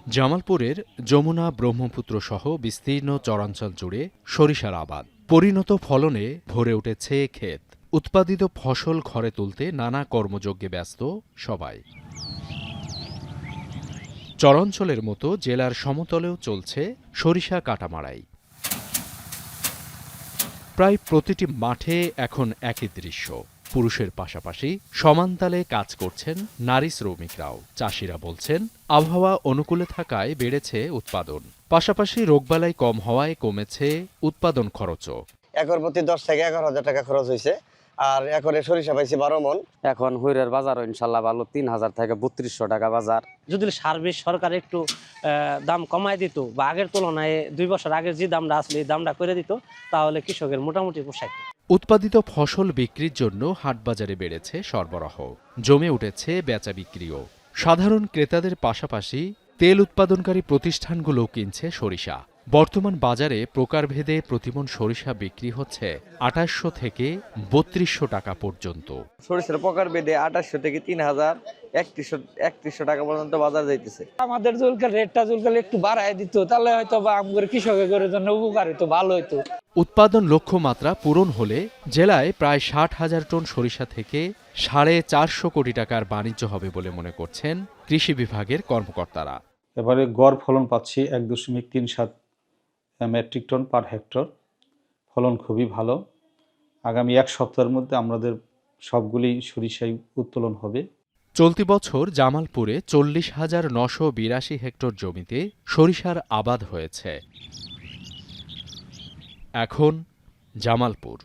জামালপুরের যমুনা ব্রহ্মপুত্র সহ বিস্তীর্ণ চরাঞ্চল জুড়ে সরিষার আবাদ। পরিণত ফলনে ভরে উঠেছে ক্ষেত। উৎপাদিত ফসল ঘরে তুলতে নানা কর্মযজ্ঞে ব্যস্ত সবাই। চরাঞ্চলের মতো জেলার সমতলেও চলছে সরিষা কাটামাড়াই। প্রায় প্রতিটি মাঠে এখন একই দৃশ্য। পুরুষের পাশাপাশি সমানতালে কাজ করছেন নারী শ্রমিকরাও। চাষিরা বলছেন, আবহাওয়া অনুকূলে থাকায় বেড়েছে উৎপাদন, পাশাপাশি রোগবালাই কম হওয়ায় কমেছে উৎপাদন খরচও। একর প্রতি 10 থেকে 11,000 টাকা খরচ হয়েছে। আর একরে সরিষা পাইছি 12 মন। এখন হুইরের বাজারও ইনশাল্লাহ ভালো, 3,000 থেকে 3200 টাকা বাজার। যদি সার্ভিস সরকার একটু দাম কমায় দিত বা আগের তুলনায় 2 বছর আগের যে দামটা আসলে এই দামটা করে দিত, তাহলে কৃষকের মোটামুটি পোষাইত। উৎপাদিত ফসল বিক্রির জন্য হাটবাজারে বেড়েছে সরবরাহ, জমে উঠেছে বেচা বিক্রিও। সাধারণ ক্রেতাদের পাশাপাশি তেল উৎপাদনকারী প্রতিষ্ঠানগুলোও কিনছে সরিষা। বর্তমান বাজারে প্রকারভেদে প্রতিমণ সরিষা বিক্রি হচ্ছে 2800 থেকে 3200 টাকা পর্যন্ত। সরিষার প্রকার বেদে 2800 থেকে 3000, 3100 টাকা পর্যন্ত বাজার যাইতেছে। আমাদের রেটটা একটু বাড়ায় দিত, তাহলে হয়তো বা আমাদের কৃষকের জন্য উপকার হতো, ভালো হতো। উৎপাদন লক্ষ্যমাত্রা পূরণ হলে জেলায় প্রায় 60,000 টন সরিষা থেকে 450 কোটি টাকার বাণিজ্য হবে বলে মনে করছেন কৃষি বিভাগের কর্মকর্তারা। এবারে গড় ফলন পাচ্ছি 1.37 মেট্রিক টন পার হেক্টর। ফলন খুবই ভালো। আগামী এক সপ্তাহের মধ্যে আমাদের সবগুলি সরিষাই উত্তোলন হবে। চলতি বছর জামালপুরে 40,982 হেক্টর জমিতে সরিষার আবাদ হয়েছে। এখন জামালপুর।